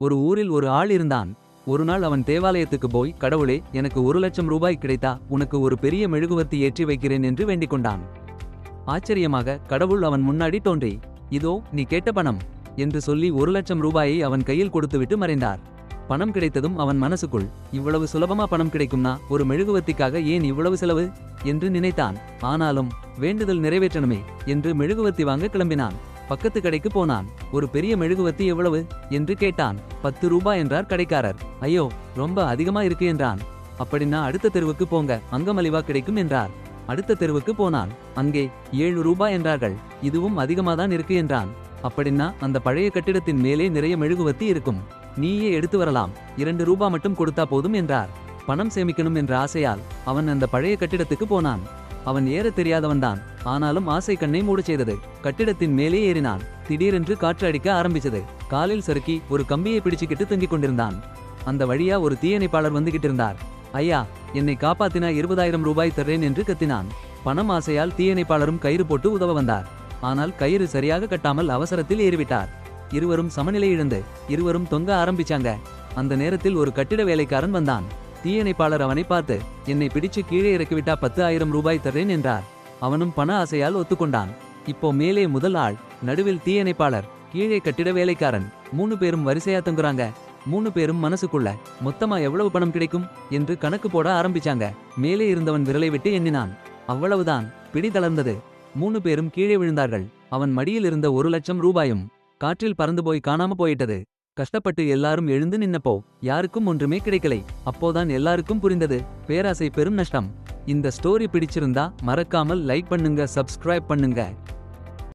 ஒரு ஊரில் ஒரு ஆள் இருந்தான். ஒரு நாள் அவன் தேவாலயத்துக்கு போய், கடவுளே, எனக்கு 1,00,000 ரூபாய் கிடைத்தா உனக்கு ஒரு பெரிய மெழுகுவர்த்தி ஏற்றி வைக்கிறேன் என்று வேண்டிக் கொண்டான். ஆச்சரியமாக கடவுள் அவன் முன்னாடி தோன்றி, இதோ நீ கேட்ட பணம் என்று சொல்லி 1,00,000 ரூபாயை அவன் கையில் கொடுத்துவிட்டு மறைந்தார். பணம் கிடைத்ததும் அவன் மனசுக்குள், இவ்வளவு சுலபமா பணம் கிடைக்கும்னா ஒரு மெழுகுவர்த்திக்காக ஏன் இவ்வளவு செலவு என்று நினைத்தான். ஆனாலும் வேண்டுதல் நிறைவேற்றணுமே என்று மெழுகுவர்த்தி வாங்க கிளம்பினான். பக்கத்து கடைக்கு போனான். ஒரு பெரிய மெழுகுவர்த்தி எவ்வளவு என்று கேட்டான். 10 ரூபாய் என்றார் கடைக்காரர். ஐயோ, ரொம்ப அதிகமா இருக்கு என்றான். அப்படின்னா அடுத்த தெருவுக்கு போங்க, அங்க மலிவா கிடைக்கும் என்றார். அடுத்த தெருவுக்கு போனான். அங்கே 7 ரூபாய் என்றார்கள். இதுவும் அதிகமாதான் இருக்கு என்றான். அப்படின்னா அந்த பழைய கட்டிடத்தின் மேலே நிறைய மெழுகுவர்த்தி இருக்கும், நீயே எடுத்து வரலாம், 2 ரூபாய் மட்டும் கொடுத்தா போதும் என்றார். பணம் சேமிக்கணும் என்ற ஆசையால் அவன் அந்த பழைய கட்டிடத்துக்கு போனான். அவன் ஏற தெரியாதவன்தான், ஆனாலும் ஆசை கண்ணை மூடச் செய்தது. கட்டிடத்தின் மேலே ஏறினான். திடீரென்று காற்று அடிக்க ஆரம்பிச்சது. காலில் சறுக்கி ஒரு கம்பியை பிடிச்சுக்கிட்டு தொங்கிக் கொண்டிருந்தான். அந்த வழியா ஒரு தீயணைப்பாளர் வந்துகிட்டு இருந்தார். ஐயா, என்னை காப்பாத்தினா 20,000 ரூபாய் தர்றேன் என்று கத்தினான். பணம் ஆசையால் தீயணைப்பாளரும் கயிறு போட்டு உதவ வந்தார். ஆனால் கயிறு சரியாக கட்டாமல் அவசரத்தில் ஏறிவிட்டார். இருவரும் சமநிலை இழந்து இருவரும் தொங்க ஆரம்பிச்சாங்க. அந்த நேரத்தில் ஒரு கட்டிட வேலைக்காரன் வந்தான். தீயணைப்பாளர் அவனை பார்த்து, என்னை பிடிச்சு கீழே இறக்கிவிட்டா 10,000 ரூபாய் தர்றேன் என்றார். அவனும் பண ஆசையால் ஒத்துக்கொண்டான். இப்போ மேலே முதல் ஆள், நடுவில் தீயணைப்பாளர், கீழே கட்டிட வேலைக்காரன். 3 பேரும் வரிசையா தொங்குறாங்க. 3 பேரும் மனசுக்குள்ள, மொத்தமா எவ்வளவு பணம் கிடைக்கும் என்று கணக்கு போட ஆரம்பிச்சாங்க. மேலே இருந்தவன் விரலை விட்டு எண்ணினான். அவ்வளவுதான், பிடி தளர்ந்தது. 3 பேரும் கீழே விழுந்தார்கள். அவன் மடியில் இருந்த 1,00,000 ரூபாயும் காற்றில் பறந்து போய் காணாம போயிட்டது. கஷ்டப்பட்டு எல்லாரும் எழுந்து நின்னப்போ யாருக்கும் ஒன்றுமே கிடைக்கலை. அப்போதான் எல்லாருக்கும் புரிந்தது, பேராசை பெரும் நஷ்டம். இந்த ஸ்டோரி பிடிச்சிருந்தா மறக்காமல் லைக் பண்ணுங்க, சப்ஸ்கிரைப் பண்ணுங்க.